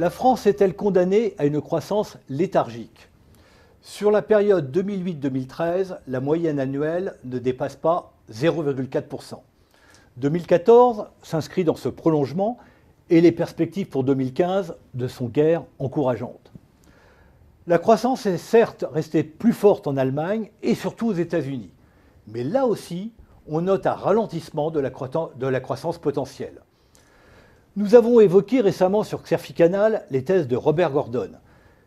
La France est-elle condamnée à une croissance léthargique? Sur la période 2008-2013, la moyenne annuelle ne dépasse pas 0,4%. 2014 s'inscrit dans ce prolongement et les perspectives pour 2015 ne sont guère encourageantes. La croissance est certes restée plus forte en Allemagne et surtout aux États-Unis. Mais là aussi, on note un ralentissement de la croissance potentielle. Nous avons évoqué récemment sur Xerfi Canal les thèses de Robert Gordon.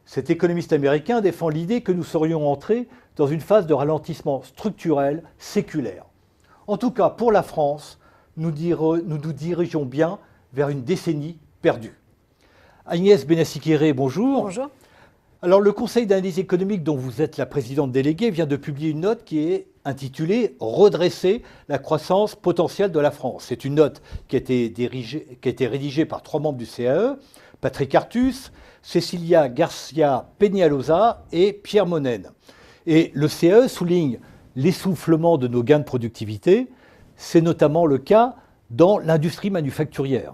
Cet économiste américain défend l'idée que nous serions entrés dans une phase de ralentissement structurel séculaire. En tout cas, pour la France, nous nous dirigeons bien vers une décennie perdue. Agnès Benassi-Kéré, bonjour. Bonjour. Alors, le Conseil d'analyse économique dont vous êtes la présidente déléguée vient de publier une note qui est intitulée « Redresser la croissance potentielle de la France ». C'est une note qui a été rédigée par 3 membres du CAE, Patrick Artus, Cecilia Garcia Peñalosa et Pierre Monen. Et le CAE souligne l'essoufflement de nos gains de productivité. C'est notamment le cas dans l'industrie manufacturière.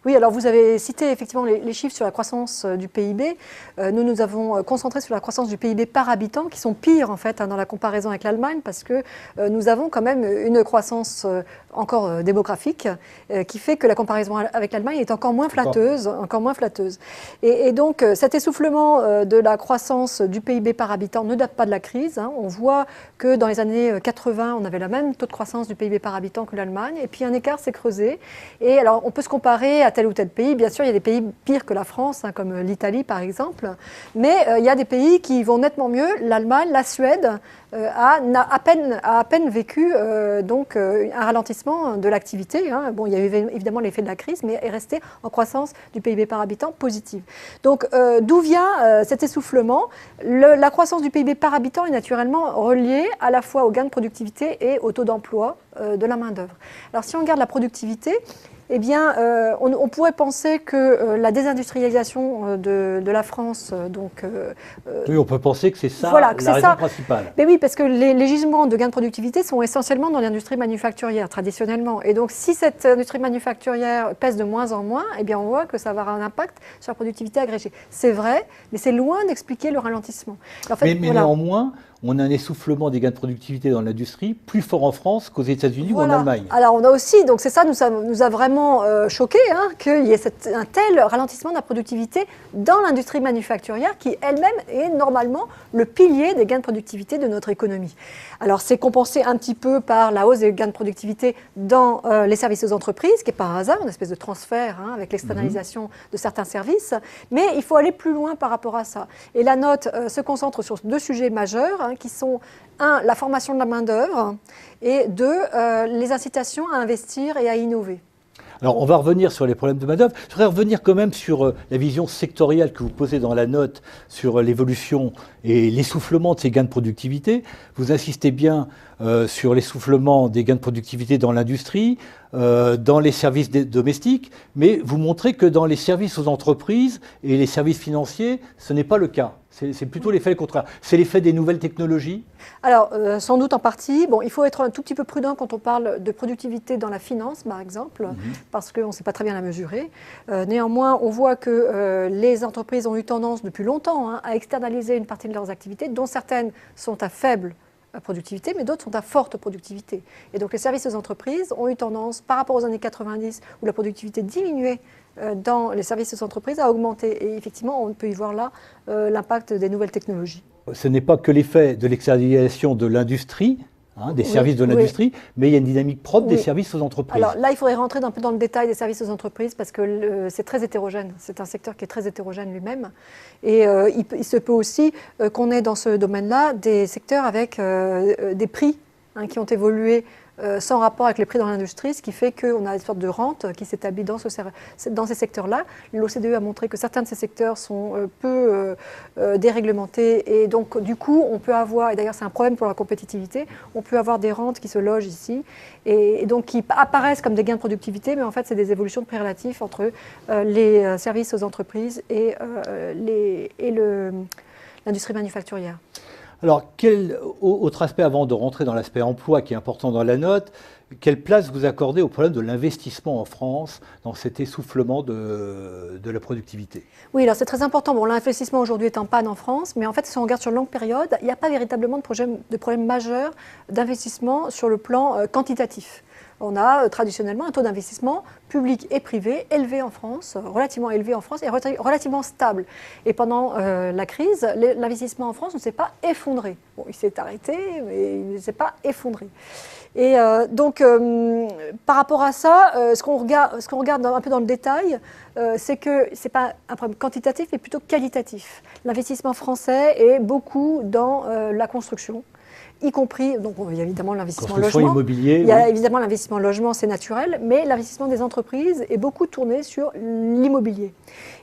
Oui, alors vous avez cité effectivement les chiffres sur la croissance du PIB. Nous nous avons concentré sur la croissance du PIB par habitant, qui sont pires en fait dans la comparaison avec l'Allemagne, parce que nous avons quand même une croissance encore démographique, qui fait que la comparaison avec l'Allemagne est encore moins flatteuse. Et donc cet essoufflement de la croissance du PIB par habitant ne date pas de la crise. On voit que dans les années 80, on avait le même taux de croissance du PIB par habitant que l'Allemagne, et puis un écart s'est creusé. Et alors on peut se comparer à tel ou tel pays. Bien sûr, il y a des pays pires que la France, comme l'Italie par exemple, mais il y a des pays qui vont nettement mieux. L'Allemagne, la Suède a à peine vécu donc un ralentissement de l'activité. Bon, il y a eu évidemment l'effet de la crise, mais est resté en croissance du PIB par habitant positive. Donc d'où vient cet essoufflement? La croissance du PIB par habitant est naturellement reliée à la fois au gain de productivité et au taux d'emploi de la main-d'œuvre. Alors si on regarde la productivité, eh bien, on pourrait penser que la désindustrialisation de la France, oui, on peut penser que c'est ça voilà, la raison principale. Mais oui, parce que les gisements de gains de productivité sont essentiellement dans l'industrie manufacturière, traditionnellement. Et donc, si cette industrie manufacturière pèse de moins en moins, eh bien, on voit que ça va avoir un impact sur la productivité agrégée. C'est vrai, mais c'est loin d'expliquer le ralentissement. En fait, mais néanmoins, on a un essoufflement des gains de productivité dans l'industrie plus fort en France qu'aux États-Unis ou en Allemagne. Alors on a aussi, donc c'est ça, nous a vraiment choqué qu'il y ait un tel ralentissement de la productivité dans l'industrie manufacturière qui elle-même est normalement le pilier des gains de productivité de notre économie. Alors c'est compensé un petit peu par la hausse des gains de productivité dans les services aux entreprises, qui est par hasard, une espèce de transfert avec l'externalisation de certains services, mais il faut aller plus loin par rapport à ça. Et la note se concentre sur 2 sujets majeurs, qui sont, 1, la formation de la main-d'œuvre, et 2, les incitations à investir et à innover. Alors, on va revenir sur les problèmes de main-d'œuvre. Je voudrais revenir quand même sur la vision sectorielle que vous posez dans la note sur l'évolution et l'essoufflement de ces gains de productivité. Vous insistez bien sur l'essoufflement des gains de productivité dans l'industrie, dans les services domestiques, mais vous montrez que dans les services aux entreprises et les services financiers, ce n'est pas le cas. C'est plutôt l'effet contraire. C'est l'effet des nouvelles technologies? Alors, sans doute en partie. Bon, il faut être un tout petit peu prudent quand on parle de productivité dans la finance, par exemple, parce qu'on ne sait pas très bien la mesurer. Néanmoins, on voit que les entreprises ont eu tendance depuis longtemps à externaliser une partie de leurs activités, dont certaines sont à faible productivité, mais d'autres sont à forte productivité. Et donc les services aux entreprises ont eu tendance, par rapport aux années 90, où la productivité diminuait dans les services aux entreprises, à augmenter. Et effectivement, on peut y voir là l'impact des nouvelles technologies. Ce n'est pas que l'effet de l'externalisation de l'industrie, des services de l'industrie, mais il y a une dynamique propre des services aux entreprises. Alors là, il faudrait rentrer un peu dans le détail des services aux entreprises parce que c'est très hétérogène. C'est un secteur qui est très hétérogène lui-même. Et il se peut aussi qu'on ait dans ce domaine-là des secteurs avec des prix qui ont évolué sans rapport avec les prix dans l'industrie, ce qui fait qu'on a une sorte de rente qui s'établit dans ces secteurs-là. L'OCDE a montré que certains de ces secteurs sont peu déréglementés et donc du coup on peut avoir, et d'ailleurs c'est un problème pour la compétitivité, on peut avoir des rentes qui se logent ici et donc qui apparaissent comme des gains de productivité, mais en fait c'est des évolutions de prix relatifs entre les services aux entreprises et l'industrie manufacturière. Alors, quel autre aspect, avant de rentrer dans l'aspect emploi qui est important dans la note, quelle place vous accordez au problème de l'investissement en France dans cet essoufflement de la productivité? Oui, alors c'est très important. Bon, l'investissement aujourd'hui est en panne en France, mais en fait, si on regarde sur longue période, il n'y a pas véritablement de problème majeur d'investissement sur le plan quantitatif. On a traditionnellement un taux d'investissement public et privé élevé en France, relativement élevé en France et relativement stable. Et pendant la crise, l'investissement en France ne s'est pas effondré. Bon, il s'est arrêté, mais il ne s'est pas effondré. Et donc, par rapport à ça, ce qu'on regarde un peu dans le détail, c'est que ce n'est pas un problème quantitatif, mais plutôt qualitatif. L'investissement français est beaucoup dans la construction, y compris, donc il y a évidemment l'investissement logement. Immobilier. Il y a évidemment l'investissement logement, c'est naturel, mais l'investissement des entreprises est beaucoup tourné sur l'immobilier.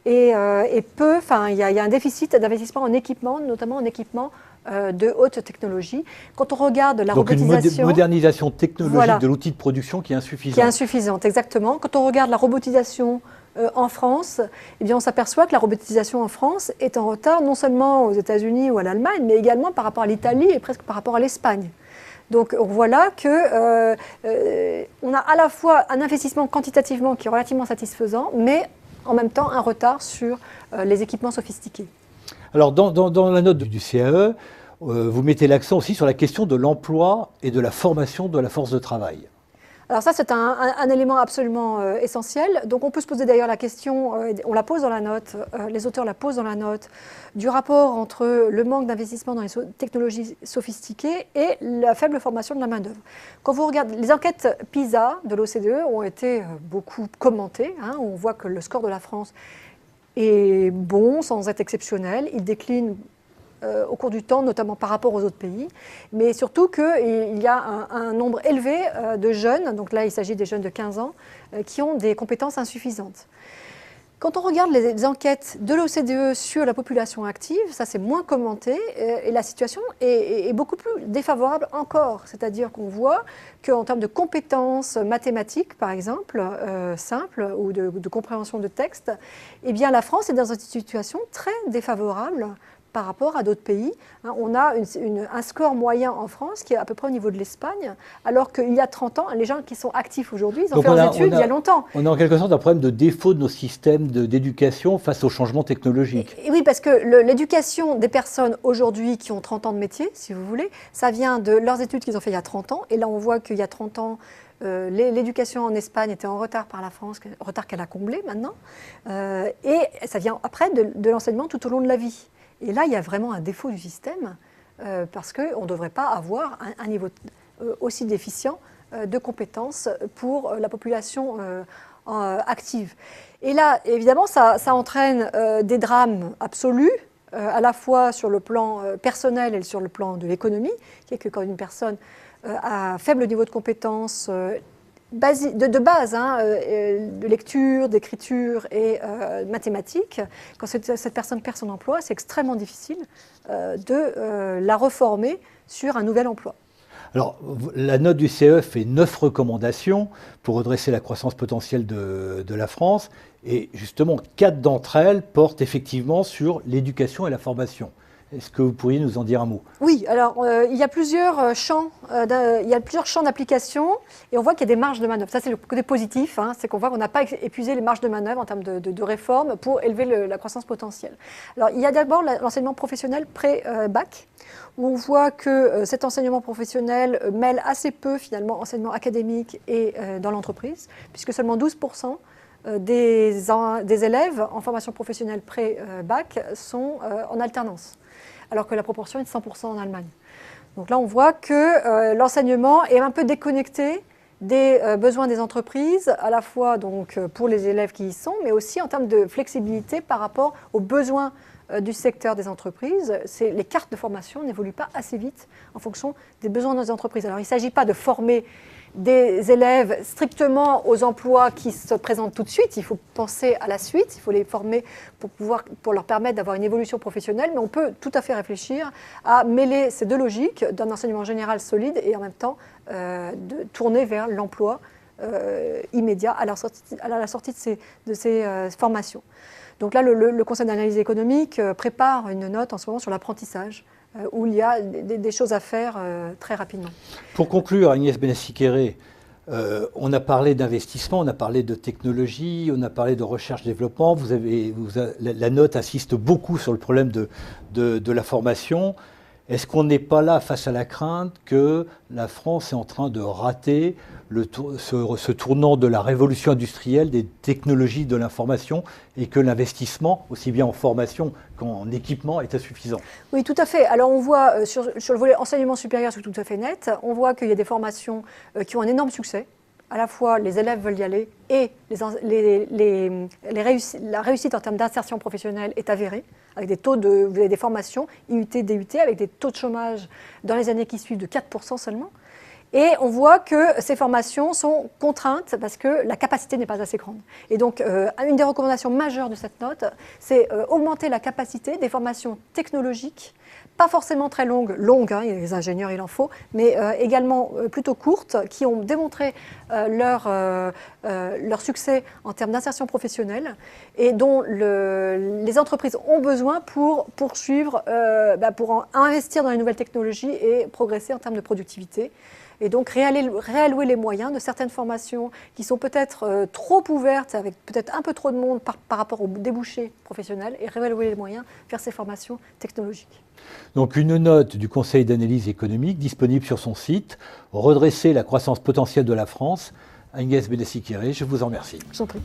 Et il y a un déficit d'investissement en équipement, notamment en équipement de haute technologie. Quand on regarde la robotisation... Donc une modernisation technologique de l'outil de production qui est insuffisante. Qui est insuffisante, exactement. Quand on regarde la robotisation en France, eh bien on s'aperçoit que la robotisation en France est en retard non seulement aux États-Unis ou à l'Allemagne, mais également par rapport à l'Italie et presque par rapport à l'Espagne. Donc on voit là qu'on a à la fois un investissement quantitativement qui est relativement satisfaisant, mais en même temps un retard sur les équipements sophistiqués. Alors dans la note du CAE, vous mettez l'accent aussi sur la question de l'emploi et de la formation de la force de travail. Alors ça, c'est un élément absolument essentiel. Donc on peut se poser d'ailleurs la question, on la pose dans la note, les auteurs la posent dans la note, du rapport entre le manque d'investissement dans les technologies sophistiquées et la faible formation de la main-d'œuvre. Quand vous regardez, les enquêtes PISA de l'OCDE ont été beaucoup commentées. On voit que le score de la France est bon, sans être exceptionnel. Il décline au cours du temps, notamment par rapport aux autres pays, mais surtout qu'il y a un nombre élevé de jeunes, donc là il s'agit des jeunes de 15 ans, qui ont des compétences insuffisantes. Quand on regarde les enquêtes de l'OCDE sur la population active, ça c'est moins commenté et la situation est beaucoup plus défavorable encore. C'est-à-dire qu'on voit qu'en termes de compétences mathématiques, par exemple, simples ou de compréhension de texte, eh bien la France est dans une situation très défavorable par rapport à d'autres pays. On a un score moyen en France qui est à peu près au niveau de l'Espagne, alors qu'il y a 30 ans, les gens qui sont actifs aujourd'hui, ils ont fait leurs études il y a longtemps. On a en quelque sorte un problème de défaut de nos systèmes d'éducation face au changement technologique. Et oui, parce que l'éducation des personnes aujourd'hui qui ont 30 ans de métier, si vous voulez, ça vient de leurs études qu'ils ont fait il y a 30 ans. Et là, on voit qu'il y a 30 ans, l'éducation en Espagne était en retard par la France, retard qu'elle a comblé maintenant. Et ça vient après de l'enseignement tout au long de la vie. Et là, il y a vraiment un défaut du système parce qu'on ne devrait pas avoir un niveau aussi déficient de compétences pour la population active. Et là, évidemment, ça entraîne des drames absolus, à la fois sur le plan personnel et sur le plan de l'économie, qui est que quand une personne a faible niveau de compétences, de base, de lecture, d'écriture et mathématiques, quand cette personne perd son emploi, c'est extrêmement difficile de la reformer sur un nouvel emploi. Alors, la note du CE fait 9 recommandations pour redresser la croissance potentielle de la France, et justement 4 d'entre elles portent effectivement sur l'éducation et la formation. Est-ce que vous pourriez nous en dire un mot? Oui, alors il y a plusieurs champs d'application et on voit qu'il y a des marges de manœuvre. Ça, c'est le côté positif, c'est qu'on voit qu'on n'a pas épuisé les marges de manœuvre en termes de réforme pour élever la croissance potentielle. Alors, il y a d'abord l'enseignement professionnel pré-bac, où on voit que cet enseignement professionnel mêle assez peu, finalement, enseignement académique et dans l'entreprise, puisque seulement 12% des élèves en formation professionnelle pré-bac sont en alternance, alors que la proportion est de 100% en Allemagne. Donc là, on voit que l'enseignement est un peu déconnecté des besoins des entreprises, à la fois donc, pour les élèves qui y sont, mais aussi en termes de flexibilité par rapport aux besoins du secteur des entreprises. Les cartes de formation n'évoluent pas assez vite en fonction des besoins de nos entreprises. Alors, il ne s'agit pas de former des élèves strictement aux emplois qui se présentent tout de suite. Il faut penser à la suite, il faut les former pour leur permettre d'avoir une évolution professionnelle, mais on peut tout à fait réfléchir à mêler ces deux logiques d'un enseignement général solide et en même temps de tourner vers l'emploi immédiat à la sortie de ces formations. Donc là, le Conseil d'analyse économique prépare une note en ce moment sur l'apprentissage où il y a des choses à faire très rapidement. Pour conclure, Agnès Benassi-Kéré, on a parlé d'investissement, on a parlé de technologie, on a parlé de recherche-développement. La note insiste beaucoup sur le problème de la formation. Est-ce qu'on n'est pas là face à la crainte que la France est en train de rater ce tournant de la révolution industrielle des technologies de l'information et que l'investissement, aussi bien en formation qu'en équipement, est insuffisant? Oui, tout à fait. Alors on voit sur le volet enseignement supérieur, c'est tout à fait net, on voit qu'il y a des formations qui ont un énorme succès. À la fois, les élèves veulent y aller et la réussite en termes d'insertion professionnelle est avérée, avec vous avez des formations IUT, DUT, avec des taux de chômage dans les années qui suivent de 4% seulement. Et on voit que ces formations sont contraintes parce que la capacité n'est pas assez grande. Et donc, une des recommandations majeures de cette note, c'est augmenter la capacité des formations technologiques, pas forcément très longues, hein, les ingénieurs il en faut, mais également plutôt courtes, qui ont démontré leur succès en termes d'insertion professionnelle et dont les entreprises ont besoin pour poursuivre, pour investir dans les nouvelles technologies et progresser en termes de productivité. Et donc réallouer les moyens de certaines formations qui sont peut-être trop ouvertes, avec peut-être un peu trop de monde par rapport aux débouchés professionnels, et réallouer les moyens vers ces formations technologiques. Donc une note du Conseil d'analyse économique disponible sur son site, Redresser la croissance potentielle de la France. Agnès Benassi-Kéré, je vous en remercie. Je vous en prie.